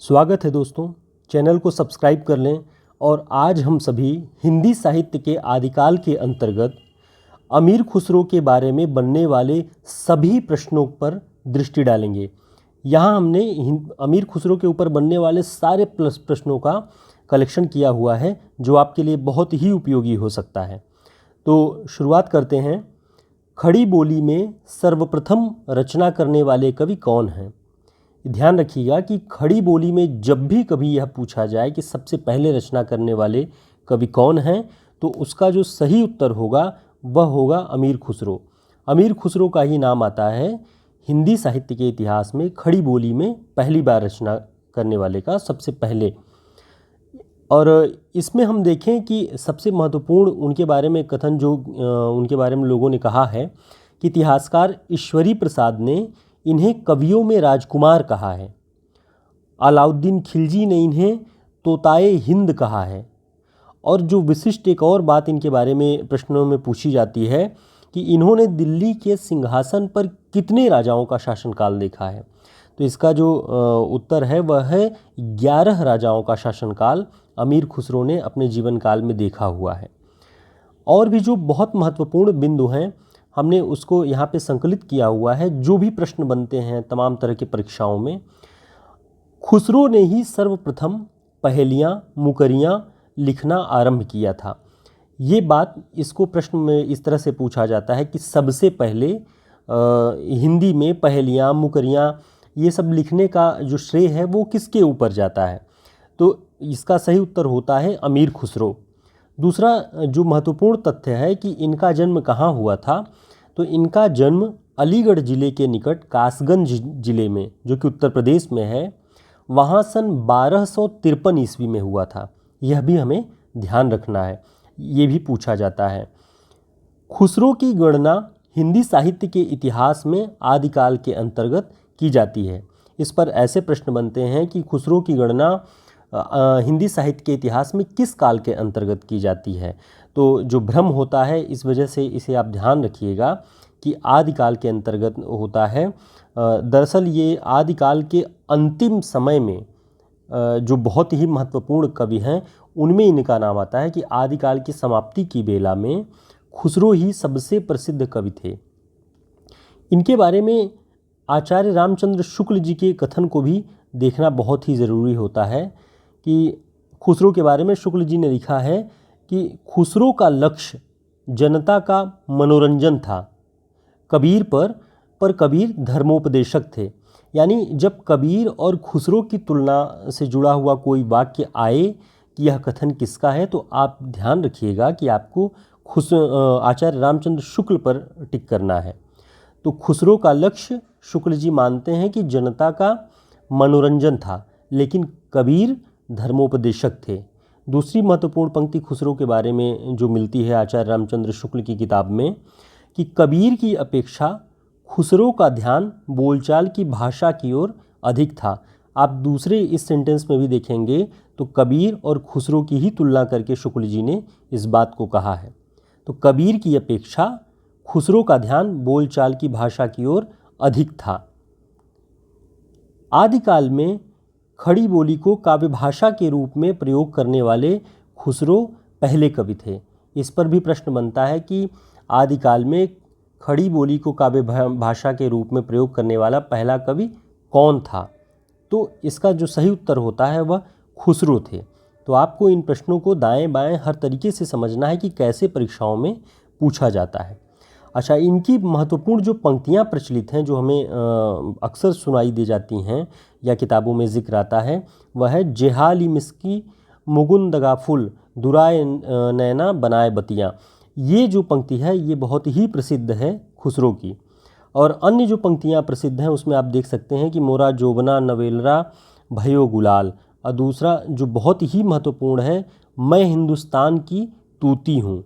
स्वागत है दोस्तों। चैनल को सब्सक्राइब कर लें और आज हम सभी हिंदी साहित्य के आदिकाल के अंतर्गत अमीर खुसरो के बारे में बनने वाले सभी प्रश्नों पर दृष्टि डालेंगे। यहाँ हमने अमीर खुसरो के ऊपर बनने वाले सारे प्रश्नों का कलेक्शन किया हुआ है जो आपके लिए बहुत ही उपयोगी हो सकता है। तो शुरुआत करते हैं। खड़ी बोली में सर्वप्रथम रचना करने वाले कवि कौन हैं? ध्यान रखिएगा कि खड़ी बोली में जब भी कभी यह पूछा जाए कि सबसे पहले रचना करने वाले कवि कौन हैं, तो उसका जो सही उत्तर होगा वह होगा अमीर खुसरो। अमीर खुसरो का ही नाम आता है हिंदी साहित्य के इतिहास में खड़ी बोली में पहली बार रचना करने वाले का सबसे पहले। और इसमें हम देखें कि सबसे महत्वपूर्ण उनके बारे में कथन जो उनके बारे में लोगों ने कहा है कि इतिहासकार ईश्वरी प्रसाद ने इन्हें कवियों में राजकुमार कहा है। अलाउद्दीन खिलजी ने इन्हें तोताए हिंद कहा है। और जो विशिष्ट एक और बात इनके बारे में प्रश्नों में पूछी जाती है कि इन्होंने दिल्ली के सिंहासन पर कितने राजाओं का शासनकाल देखा है, तो इसका जो उत्तर है वह है 11 राजाओं का शासनकाल अमीर खुसरो ने अपने जीवन काल में देखा हुआ है। और भी जो बहुत महत्वपूर्ण बिंदु हैं हमने उसको यहाँ पे संकलित किया हुआ है। जो भी प्रश्न बनते हैं तमाम तरह की परीक्षाओं में, खुसरो ने ही सर्वप्रथम पहेलियाँ मुकरियाँ लिखना आरंभ किया था। ये बात इसको प्रश्न में इस तरह से पूछा जाता है कि सबसे पहले हिंदी में पहेलियाँ मुकरियाँ ये सब लिखने का जो श्रेय है वो किसके ऊपर जाता है, तो इसका सही उत्तर होता है अमीर खुसरो। दूसरा जो महत्वपूर्ण तथ्य है कि इनका जन्म कहाँ हुआ था, तो इनका जन्म अलीगढ़ ज़िले के निकट कासगंज ज़िले में जो कि उत्तर प्रदेश में है, वहाँ सन 1253 ईस्वी में हुआ था। यह भी हमें ध्यान रखना है, ये भी पूछा जाता है। खुसरो की गणना हिंदी साहित्य के इतिहास में आदिकाल के अंतर्गत की जाती है। इस पर ऐसे प्रश्न बनते हैं कि खुसरो की गणना हिंदी साहित्य के इतिहास में किस काल के अंतर्गत की जाती है, तो जो भ्रम होता है इस वजह से इसे आप ध्यान रखिएगा कि आदिकाल के अंतर्गत होता है। दरअसल ये आदिकाल के अंतिम समय में जो बहुत ही महत्वपूर्ण कवि हैं उनमें इनका नाम आता है कि आदिकाल की समाप्ति की बेला में खुसरो ही सबसे प्रसिद्ध कवि थे। इनके बारे में आचार्य रामचंद्र शुक्ल जी के कथन को भी देखना बहुत ही ज़रूरी होता है कि खुसरो के बारे में शुक्ल जी ने लिखा है कि खुसरो का लक्ष्य जनता का मनोरंजन था, कबीर पर कबीर धर्मोपदेशक थे। यानी जब कबीर और खुसरो की तुलना से जुड़ा हुआ कोई वाक्य आए कि यह कथन किसका है, तो आप ध्यान रखिएगा कि आपको आचार्य रामचंद्र शुक्ल पर टिक करना है। तो खुसरो का लक्ष्य शुक्ल जी मानते हैं कि जनता का मनोरंजन था, लेकिन कबीर धर्मोपदेशक थे। दूसरी महत्वपूर्ण पंक्ति खुसरो के बारे में जो मिलती है आचार्य रामचंद्र शुक्ल की किताब में कि कबीर की अपेक्षा खुसरो का ध्यान बोलचाल की भाषा की ओर अधिक था। आप दूसरे इस सेंटेंस में भी देखेंगे तो कबीर और खुसरो की ही तुलना करके शुक्ल जी ने इस बात को कहा है। तो कबीर की अपेक्षा खुसरो का ध्यान बोलचाल की भाषा की ओर अधिक था। आदिकाल में खड़ी बोली को काव्य भाषा के रूप में प्रयोग करने वाले खुसरो पहले कवि थे। इस पर भी प्रश्न बनता है कि आदिकाल में खड़ी बोली को काव्य भाषा के रूप में प्रयोग करने वाला पहला कवि कौन था, तो इसका जो सही उत्तर होता है वह खुसरो थे। तो आपको इन प्रश्नों को दाएं बाएं हर तरीके से समझना है कि कैसे परीक्षाओं में पूछा जाता है। अच्छा, इनकी महत्वपूर्ण जो पंक्तियाँ प्रचलित हैं जो हमें अक्सर सुनाई दी जाती हैं या किताबों में जिक्र आता है, वह है जेहाली मिस्की मुकुंदगा फुल दुराए नैना बनाए बतियाँ। ये जो पंक्ति है ये बहुत ही प्रसिद्ध है खुसरो की। और अन्य जो पंक्तियाँ प्रसिद्ध हैं उसमें आप देख सकते हैं कि मोरा जोबना नवेलरा भयो गुलाल, और दूसरा जो बहुत ही महत्वपूर्ण है मैं हिंदुस्तान की तूती हूँ।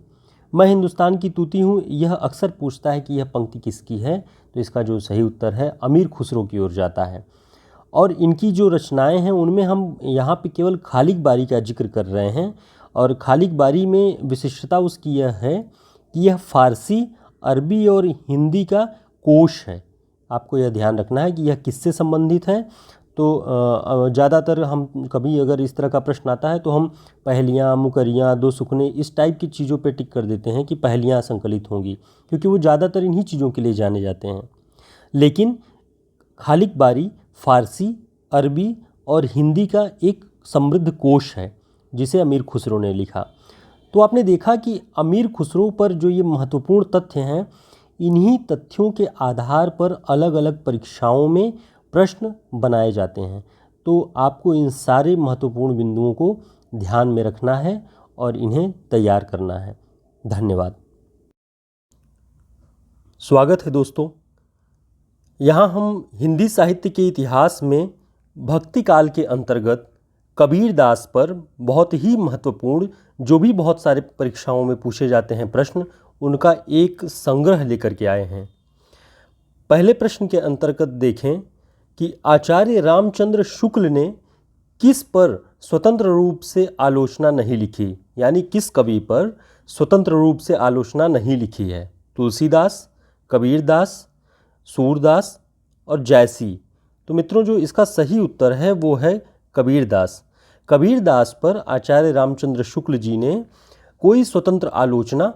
मैं हिंदुस्तान की तूती हूँ, यह अक्सर पूछता है कि यह पंक्ति किसकी है, तो इसका जो सही उत्तर है अमीर खुसरो की ओर जाता है। और इनकी जो रचनाएं हैं उनमें हम यहाँ पे केवल खालिक बारी का जिक्र कर रहे हैं, और खालिक बारी में विशिष्टता उसकी यह है कि यह फ़ारसी, अरबी और हिंदी का कोश है। आपको यह ध्यान रखना है कि यह किससे संबंधित है, तो ज़्यादातर हम कभी अगर इस तरह का प्रश्न आता है तो हम पहेलियाँ, मुकरियाँ, दो सुखने इस टाइप की चीज़ों पे टिक कर देते हैं कि पहेलियाँ संकलित होंगी, क्योंकि वो ज़्यादातर इन्हीं चीज़ों के लिए जाने जाते हैं। लेकिन खालिक बारी फ़ारसी, अरबी और हिंदी का एक समृद्ध कोश है जिसे अमीर खुसरो ने लिखा। तो आपने देखा कि अमीर खुसरो पर जो ये महत्वपूर्ण तथ्य हैं, इन्हीं तथ्यों के आधार पर अलग अलग परीक्षाओं में प्रश्न बनाए जाते हैं। तो आपको इन सारे महत्वपूर्ण बिंदुओं को ध्यान में रखना है और इन्हें तैयार करना है। धन्यवाद। स्वागत है दोस्तों। यहाँ हम हिंदी साहित्य के इतिहास में भक्ति काल के अंतर्गत कबीरदास पर बहुत ही महत्वपूर्ण, जो भी बहुत सारे परीक्षाओं में पूछे जाते हैं प्रश्न, उनका एक संग्रह लेकर के आए हैं। पहले प्रश्न के अंतर्गत देखें कि आचार्य रामचंद्र शुक्ल ने किस पर स्वतंत्र रूप से आलोचना नहीं लिखी, यानी किस कवि पर स्वतंत्र रूप से आलोचना नहीं लिखी है। तुलसीदास, कबीरदास, सूरदास और जयसी। तो मित्रों, जो इसका सही उत्तर है वो है कबीरदास। कबीरदास पर आचार्य रामचंद्र शुक्ल जी ने कोई स्वतंत्र आलोचना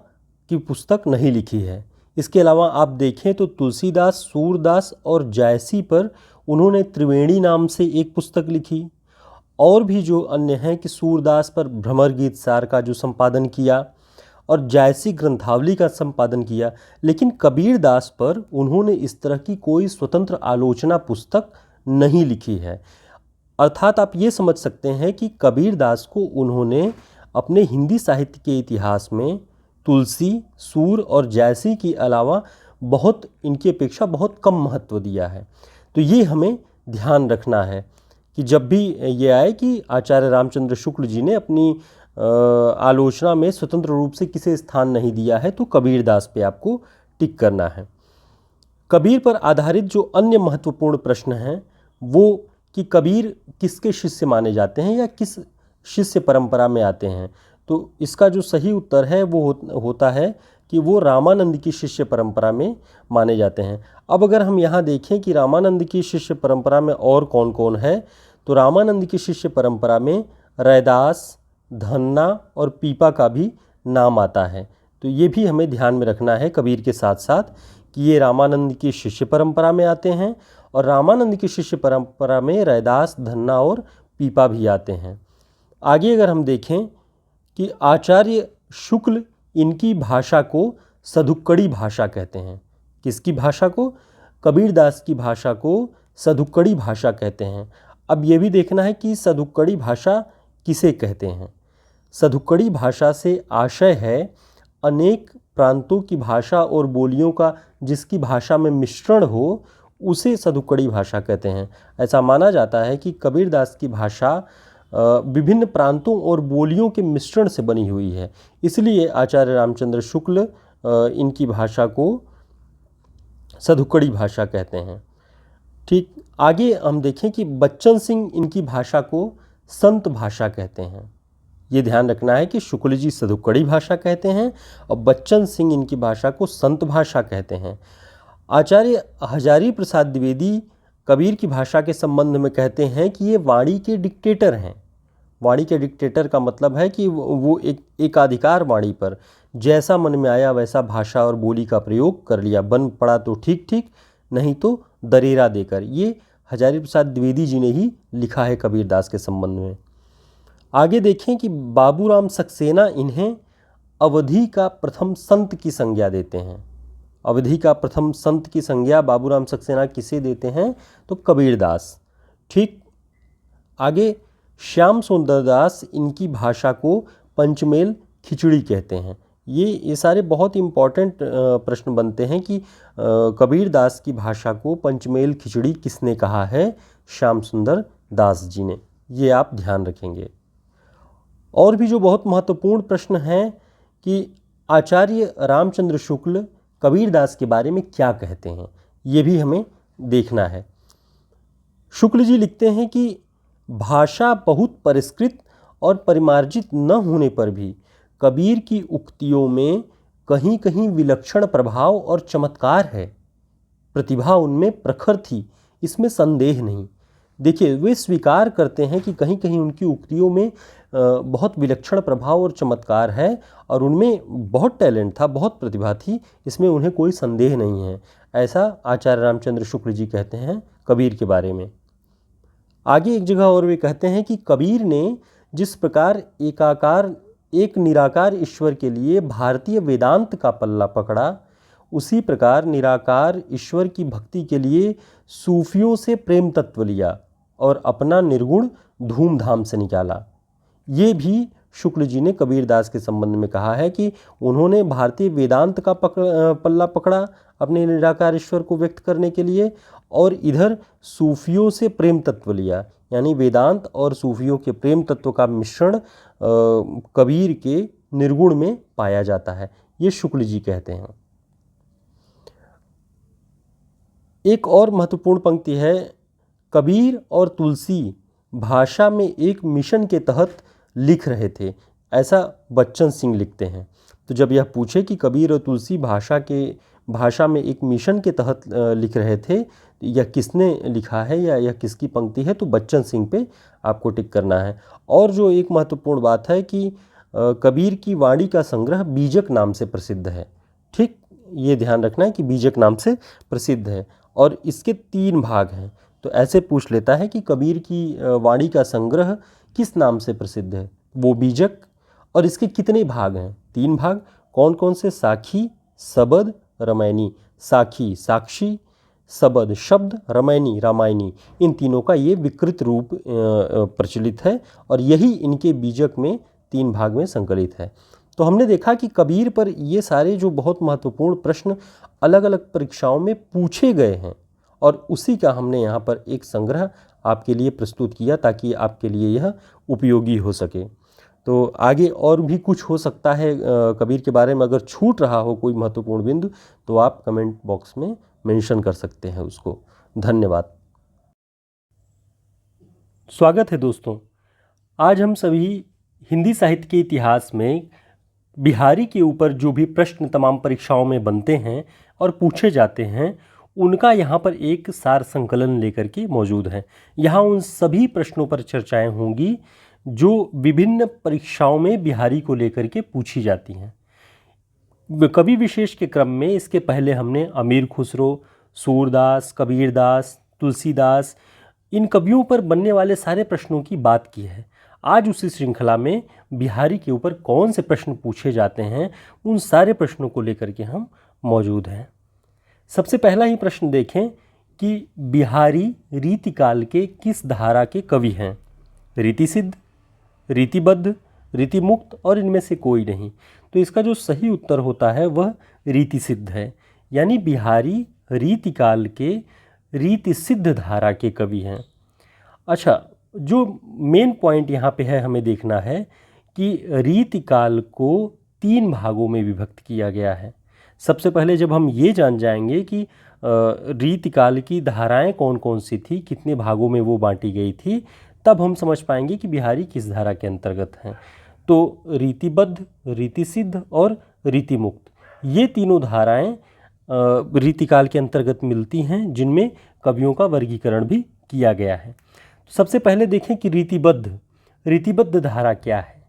की पुस्तक नहीं लिखी है। इसके अलावा आप देखें तो तुलसीदास, सूरदास और जयसी पर उन्होंने त्रिवेणी नाम से एक पुस्तक लिखी। और भी जो अन्य हैं कि सूरदास पर भ्रमर गीत सार का जो संपादन किया और जयसी ग्रंथावली का संपादन किया, लेकिन कबीरदास पर उन्होंने इस तरह की कोई स्वतंत्र आलोचना पुस्तक नहीं लिखी है। अर्थात आप ये समझ सकते हैं कि कबीरदास को उन्होंने अपने हिंदी साहित्य के इतिहास में तुलसी, सूर और जयसी के अलावा बहुत, इनकी अपेक्षा बहुत कम महत्व दिया है। तो ये हमें ध्यान रखना है कि जब भी ये आए कि आचार्य रामचंद्र शुक्ल जी ने अपनी आलोचना में स्वतंत्र रूप से किसे स्थान नहीं दिया है, तो कबीरदास पे आपको टिक करना है। कबीर पर आधारित जो अन्य महत्वपूर्ण प्रश्न हैं वो कि कबीर किसके शिष्य माने जाते हैं या किस शिष्य परंपरा में आते हैं। तो इसका जो सही उत्तर है वो होता है कि वो रामानंद की शिष्य परंपरा में माने जाते हैं। अब अगर हम यहाँ देखें कि रामानंद की शिष्य परंपरा में और कौन कौन है, तो रामानंद की शिष्य परंपरा में रैदास, धन्ना और पीपा का भी नाम आता है। तो ये भी हमें ध्यान में रखना है कबीर के साथ साथ कि ये रामानंद की शिष्य परंपरा में आते हैं और रामानंद की शिष्य परंपरा में रैदास, धन्ना और पीपा भी आते हैं। आगे अगर हम देखें कि आचार्य शुक्ल इनकी भाषा को सधुक्कड़ी भाषा कहते हैं। किसकी भाषा को? कबीरदास की भाषा को सधुक्कड़ी भाषा कहते हैं। अब ये भी देखना है कि सधुक्कड़ी भाषा किसे कहते हैं। सधुक्कड़ी भाषा से आशय है अनेक प्रांतों की भाषा और बोलियों का जिसकी भाषा में मिश्रण हो, उसे सधुक्कड़ी भाषा कहते हैं। ऐसा माना जाता है कि कबीरदास की भाषा विभिन्न प्रांतों और बोलियों के मिश्रण से बनी हुई है, इसलिए आचार्य रामचंद्र शुक्ल इनकी भाषा को सधुक्कड़ी भाषा कहते हैं। ठीक, आगे हम देखें कि बच्चन सिंह इनकी भाषा को संत भाषा कहते हैं। ये ध्यान रखना है कि शुक्ल जी सधुक्कड़ी भाषा कहते हैं और बच्चन सिंह इनकी भाषा को संत भाषा कहते हैं। आचार्य हजारी प्रसाद द्विवेदी कबीर की भाषा के संबंध में कहते हैं कि ये वाणी के डिक्टेटर हैं। वाणी के डिक्टेटर का मतलब है कि वो एकाधिकार वाणी पर जैसा मन में आया वैसा भाषा और बोली का प्रयोग कर लिया, बन पड़ा तो ठीक ठीक, नहीं तो दरेरा देकर। ये हजारी प्रसाद द्विवेदी जी ने ही लिखा है कबीरदास के संबंध में। आगे देखें कि बाबूराम सक्सेना इन्हें अवधि का प्रथम संत की संज्ञा देते हैं। अवधि का प्रथम संत की संज्ञा बाबूराम सक्सेना किसे देते हैं? तो कबीरदास। ठीक, आगे श्याम सुंदर दास इनकी भाषा को पंचमेल खिचड़ी कहते हैं। ये सारे बहुत इम्पॉर्टेंट प्रश्न बनते हैं कि कबीरदास की भाषा को पंचमेल खिचड़ी किसने कहा है? श्याम सुंदर दास जी ने। ये आप ध्यान रखेंगे। और भी जो बहुत महत्वपूर्ण प्रश्न हैं कि आचार्य रामचंद्र शुक्ल कबीरदास के बारे में क्या कहते हैं, ये भी हमें देखना है। शुक्ल जी लिखते हैं कि भाषा बहुत परिष्कृत और परिमार्जित न होने पर भी कबीर की उक्तियों में कहीं कहीं विलक्षण प्रभाव और चमत्कार है। प्रतिभा उनमें प्रखर थी, इसमें संदेह नहीं। देखिए, वे स्वीकार करते हैं कि कहीं कहीं उनकी उक्तियों में बहुत विलक्षण प्रभाव और चमत्कार है और उनमें बहुत टैलेंट था, बहुत प्रतिभा थी, इसमें उन्हें कोई संदेह नहीं है। ऐसा आचार्य रामचंद्र शुक्ल जी कहते हैं कबीर के बारे में। आगे एक जगह और वे कहते हैं कि कबीर ने जिस प्रकार एक निराकार ईश्वर के लिए भारतीय वेदांत का पल्ला पकड़ा, उसी प्रकार निराकार ईश्वर की भक्ति के लिए सूफियों से प्रेम तत्व लिया और अपना निर्गुण धूमधाम से निकाला। ये भी शुक्ल जी ने कबीरदास के संबंध में कहा है कि उन्होंने भारतीय वेदांत का पल्ला पकड़ा अपने निराकार ईश्वर को व्यक्त करने के लिए, और इधर सूफियों से प्रेम तत्व लिया, यानी वेदांत और सूफियों के प्रेम तत्व का मिश्रण कबीर के निर्गुण में पाया जाता है, ये शुक्ल जी कहते हैं। एक और महत्वपूर्ण पंक्ति है, कबीर और तुलसी भाषा में एक मिशन के तहत लिख रहे थे, ऐसा बच्चन सिंह लिखते हैं। तो जब यह पूछे कि कबीर और तुलसी भाषा में एक मिशन के तहत लिख रहे थे, यह किसने लिखा है या यह किसकी पंक्ति है, तो बच्चन सिंह पे आपको टिक करना है। और जो एक महत्वपूर्ण बात है कि कबीर की वाणी का संग्रह बीजक नाम से प्रसिद्ध है। ठीक, ये ध्यान रखना है कि बीजक नाम से प्रसिद्ध है और इसके 3 भाग हैं। तो ऐसे पूछ लेता है कि कबीर की वाणी का संग्रह किस नाम से प्रसिद्ध है, वो बीजक, और इसके कितने भाग हैं? 3 भाग। कौन कौन से? साखी, सबद, रामायणी। साखी साक्षी, सबद शब्द, रामायणी रामायणी। इन तीनों का ये विकृत रूप प्रचलित है और यही इनके बीजक में 3 भाग में संकलित है। तो हमने देखा कि कबीर पर ये सारे जो बहुत महत्वपूर्ण प्रश्न अलग अलग परीक्षाओं में पूछे गए हैं और उसी का हमने यहाँ पर एक संग्रह आपके लिए प्रस्तुत किया ताकि आपके लिए यह उपयोगी हो सके। तो आगे और भी कुछ हो सकता है कबीर के बारे में, अगर छूट रहा हो कोई महत्वपूर्ण बिंदु तो आप कमेंट बॉक्स में मेंशन कर सकते हैं उसको। धन्यवाद। स्वागत है दोस्तों। आज हम सभी हिंदी साहित्य के इतिहास में बिहारी के ऊपर जो भी प्रश्न तमाम परीक्षाओं में बनते हैं और पूछे जाते हैं, उनका यहाँ पर एक सार संकलन लेकर के मौजूद है। यहाँ उन सभी प्रश्नों पर चर्चाएं होंगी जो विभिन्न परीक्षाओं में बिहारी को लेकर के पूछी जाती हैं। कवि विशेष के क्रम में इसके पहले हमने अमीर खुसरो, सूरदास, कबीरदास, तुलसीदास, इन कवियों पर बनने वाले सारे प्रश्नों की बात की है। आज उसी श्रृंखला में बिहारी के ऊपर कौन से प्रश्न पूछे जाते हैं, उन सारे प्रश्नों को लेकर के हम मौजूद हैं। सबसे पहला ही प्रश्न देखें कि बिहारी रीतिकाल के किस धारा के कवि हैं? रीतिसिद्ध, रीतिबद्ध, रीतिमुक्त और इनमें से कोई नहीं। तो इसका जो सही उत्तर होता है वह रीतिसिद्ध है, यानी बिहारी रीतिकाल के रीतिसिद्ध धारा के कवि हैं। अच्छा, जो मेन पॉइंट यहाँ पे है हमें देखना है कि रीतिकाल को 3 भागों में विभक्त किया गया है। सबसे पहले जब हम ये जान जाएंगे कि रीतिकाल की धाराएं कौन कौन सी थी, कितने भागों में वो बांटी गई थी, तब हम समझ पाएंगे कि बिहारी किस धारा के अंतर्गत हैं। तो रीतिबद्ध, रीतिसिद्ध और रीतिमुक्त, ये तीनों धाराएं रीतिकाल के अंतर्गत मिलती हैं, जिनमें कवियों का वर्गीकरण भी किया गया है। तो सबसे पहले देखें कि रीतिबद्ध धारा क्या है।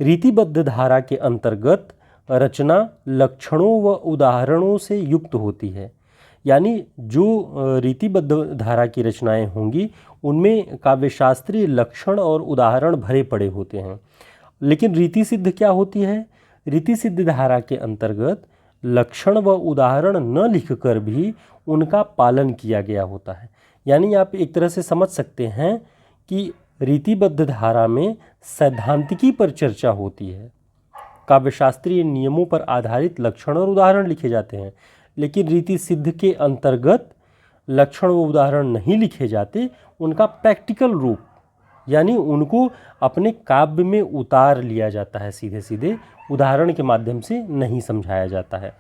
रीतिबद्ध धारा के अंतर्गत रचना लक्षणों व उदाहरणों से युक्त होती है, यानी जो रीतिबद्ध धारा की रचनाएं होंगी उनमें काव्यशास्त्रीय लक्षण और उदाहरण भरे पड़े होते हैं। लेकिन रीतिसिद्ध क्या होती है? रीतिसिद्ध धारा के अंतर्गत लक्षण व उदाहरण न लिखकर भी उनका पालन किया गया होता है। यानी आप एक तरह से समझ सकते हैं कि रीतिबद्ध धारा में सैद्धांतिकी पर चर्चा होती है, काव्यशास्त्रीय नियमों पर आधारित लक्षण और उदाहरण लिखे जाते हैं। लेकिन रीतिसिद्ध के अंतर्गत लक्षण व उदाहरण नहीं लिखे जाते, उनका प्रैक्टिकल रूप, यानी उनको अपने काव्य में उतार लिया जाता है, सीधे सीधे उदाहरण के माध्यम से नहीं समझाया जाता है।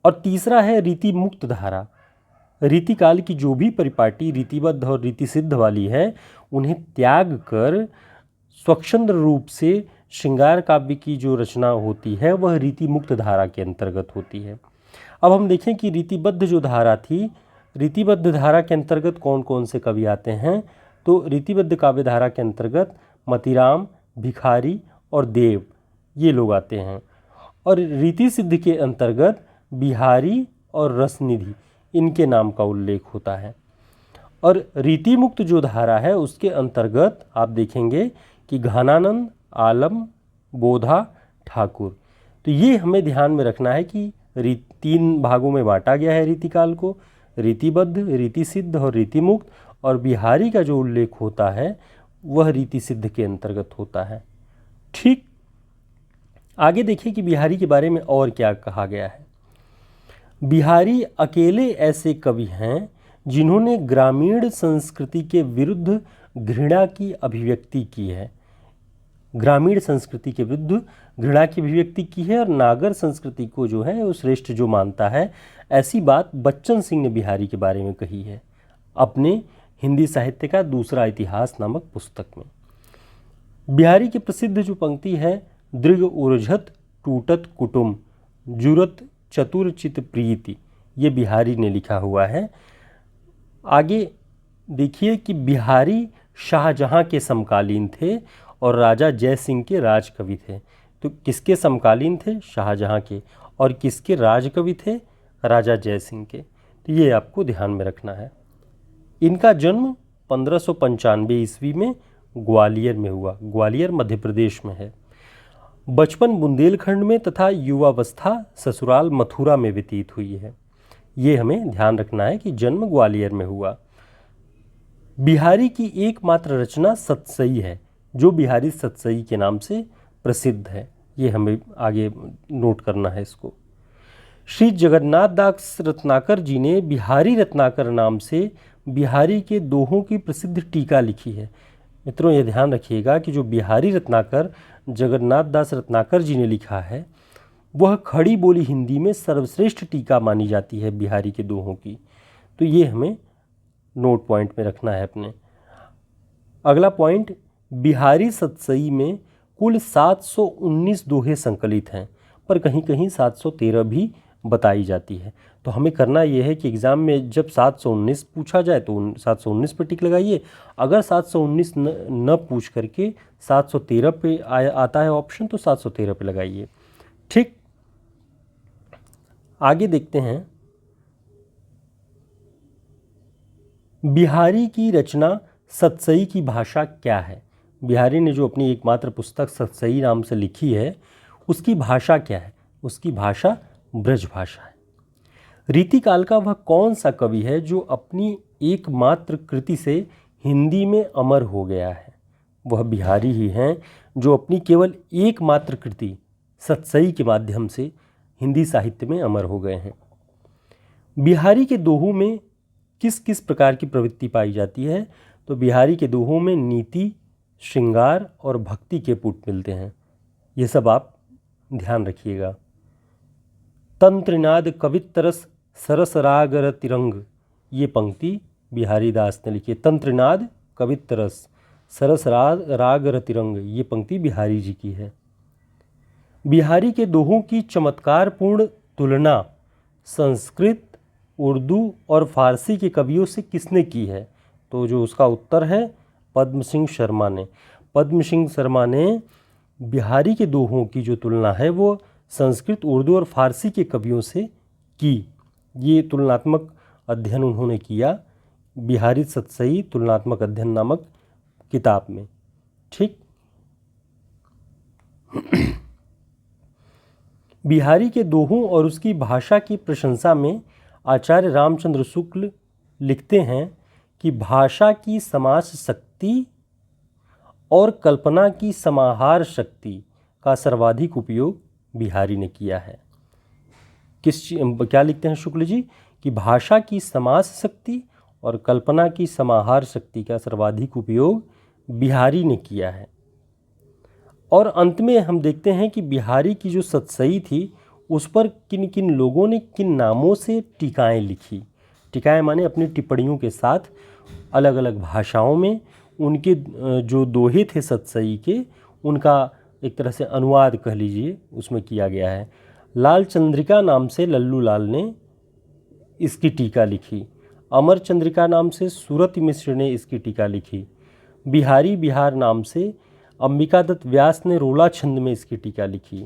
और तीसरा है रीति मुक्त धारा। रीतिकाल की जो भी परिपाटी रीतिबद्ध और रीतिसिद्ध वाली है, उन्हें त्याग कर स्वच्छंद रूप से श्रृंगार काव्य की जो रचना होती है वह रीति मुक्त धारा के अंतर्गत होती है। अब हम देखें कि रीतिबद्ध जो धारा थी, रीतिबद्ध धारा के अंतर्गत कौन कौन से कवि आते हैं? तो रीतिबद्ध काव्य धारा के अंतर्गत मतीराम, भिखारी और देव ये लोग आते हैं। और रीति सिद्ध के अंतर्गत बिहारी और रसनिधि इनके नाम का उल्लेख होता है। और रीति मुक्त जो धारा है उसके अंतर्गत आप देखेंगे कि घनानंद, आलम, बोधा, ठाकुर। तो ये हमें ध्यान में रखना है कि 3 भागों में बांटा गया है रीतिकाल को, रीतिबद्ध, रीति सिद्ध और रीति मुक्त। और बिहारी का जो उल्लेख होता है वह रीति सिद्ध के अंतर्गत होता है। ठीक, आगे देखिए कि बिहारी के बारे में और क्या कहा गया है। बिहारी अकेले ऐसे कवि हैं जिन्होंने ग्रामीण संस्कृति के विरुद्ध घृणा की अभिव्यक्ति की है। ग्रामीण संस्कृति के विरुद्ध घृणा की अभिव्यक्ति की है और नागर संस्कृति को जो है वो श्रेष्ठ जो मानता है, ऐसी बात बच्चन सिंह ने बिहारी के बारे में कही है अपने हिंदी साहित्य का दूसरा इतिहास नामक पुस्तक में। बिहारी की प्रसिद्ध जो पंक्ति है, दृग उर्झत टूटत कुटुम जुरत चतुर चित प्रीति, ये बिहारी ने लिखा हुआ है। आगे देखिए कि बिहारी शाहजहां के समकालीन थे और राजा जय सिंह के राजकवि थे। तो किसके समकालीन थे? शाहजहां के। और किसके राजकवि थे? राजा जय सिंह के। तो ये आपको ध्यान में रखना है। इनका जन्म 1595 ईस्वी में ग्वालियर में हुआ। ग्वालियर मध्य प्रदेश में है। बचपन बुंदेलखंड में तथा युवावस्था ससुराल मथुरा में व्यतीत हुई है। ये हमें ध्यान रखना है कि जन्म ग्वालियर में हुआ। बिहारी की एकमात्र रचना सतसई है, जो बिहारी सतसई के नाम से प्रसिद्ध है। ये हमें आगे नोट करना है इसको। श्री जगन्नाथ दास रत्नाकर जी ने बिहारी रत्नाकर नाम से बिहारी के दोहों की प्रसिद्ध टीका लिखी है। मित्रों, ये ध्यान रखिएगा कि जो बिहारी रत्नाकर जगन्नाथ दास रत्नाकर जी ने लिखा है वह खड़ी बोली हिंदी में सर्वश्रेष्ठ टीका मानी जाती है बिहारी के दोहों की। तो ये हमें नोट पॉइंट में रखना है अपने। अगला पॉइंट, बिहारी सतसई में कुल 719 दोहे संकलित हैं, पर कहीं कहीं 713 भी बताई जाती है। तो हमें करना यह है कि एग्ज़ाम में जब 719 पूछा जाए तो 719 पर टिक लगाइए। अगर 719 न पूछ करके 713 पे आता है ऑप्शन तो 713 पे लगाइए। ठीक, आगे देखते हैं। बिहारी की रचना सतसई की भाषा क्या है? बिहारी ने जो अपनी एकमात्र पुस्तक सतसई नाम से लिखी है उसकी भाषा क्या है? उसकी भाषा ब्रज भाषा है। रीतिकाल का वह कौन सा कवि है जो अपनी एकमात्र कृति से हिंदी में अमर हो गया है? वह बिहारी ही हैं जो अपनी केवल एकमात्र कृति सतसई के माध्यम से हिंदी साहित्य में अमर हो गए हैं। बिहारी के दोहों में किस किस प्रकार की प्रवृत्ति पाई जाती है? तो बिहारी के दोहों में नीति, श्रृंगार और भक्ति के पुट मिलते हैं। ये सब आप ध्यान रखिएगा। तंत्रिनाद कवित्तरस सरस रागर तिरंग, ये पंक्ति बिहारी दास ने लिखी है। तंत्रिनाद कवित्तरस सरस रागर तिरंग, ये पंक्ति बिहारी जी की है। बिहारी के दोहों की चमत्कारपूर्ण तुलना संस्कृत, उर्दू और फारसी के कवियों से किसने की है? तो जो उसका उत्तर है पद्म सिंह शर्मा ने। पद्म सिंह शर्मा ने बिहारी के दोहों की जो तुलना है वो संस्कृत, उर्दू और फारसी के कवियों से की। ये तुलनात्मक अध्ययन उन्होंने किया बिहारी सतसई तुलनात्मक अध्ययन नामक किताब में। ठीक, बिहारी के दोहों और उसकी भाषा की प्रशंसा में आचार्य रामचंद्र शुक्ल लिखते हैं कि भाषा की समास शक्ति और कल्पना की समाहार शक्ति का सर्वाधिक उपयोग बिहारी ने किया है। क्या लिखते हैं शुक्ल जी? कि भाषा की समास शक्ति और कल्पना की समाहार शक्ति का सर्वाधिक उपयोग बिहारी ने किया है। और अंत में हम देखते हैं कि बिहारी की जो सतसई थी उस पर किन किन लोगों ने किन नामों से टीकाएँ लिखी। टीकाएँ माने अपनी टिप्पणियों के साथ अलग अलग भाषाओं में उनके जो दोहे थे सतसई के, उनका एक तरह से अनुवाद कह लीजिए उसमें किया गया है। लाल चंद्रिका नाम से लल्लू लाल ने इसकी टीका लिखी। अमर चंद्रिका नाम से सूरत मिश्र ने इसकी टीका लिखी। बिहारी बिहार नाम से अंबिका दत्त व्यास ने रोला छंद में इसकी टीका लिखी।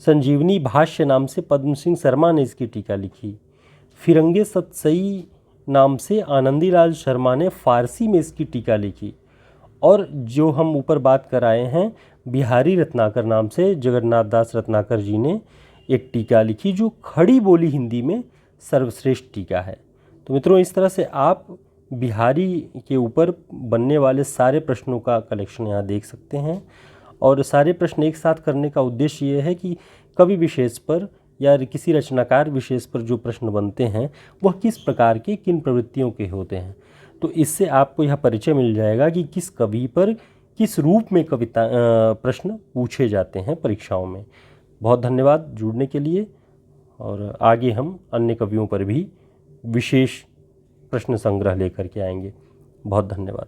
संजीवनी भाष्य नाम से पद्म सिंह शर्मा ने इसकी टीका लिखी। फिरंगे सतसई नाम से आनंदीलाल शर्मा ने फारसी में इसकी टीका लिखी। और जो हम ऊपर बात कर आए हैं, बिहारी रत्नाकर नाम से जगन्नाथ दास रत्नाकर जी ने एक टीका लिखी जो खड़ी बोली हिंदी में सर्वश्रेष्ठ टीका है। तो मित्रों, इस तरह से आप बिहारी के ऊपर बनने वाले सारे प्रश्नों का कलेक्शन यहाँ देख सकते हैं। और सारे प्रश्न एक साथ करने का उद्देश्य ये है कि कवि विशेष पर या किसी रचनाकार विशेष पर जो प्रश्न बनते हैं वह किस प्रकार के, किन प्रवृत्तियों के होते हैं। तो इससे आपको यह परिचय मिल जाएगा कि किस कवि पर किस रूप में कविता प्रश्न पूछे जाते हैं परीक्षाओं में। बहुत धन्यवाद जुड़ने के लिए, और आगे हम अन्य कवियों पर भी विशेष प्रश्न संग्रह लेकर के आएंगे। बहुत धन्यवाद।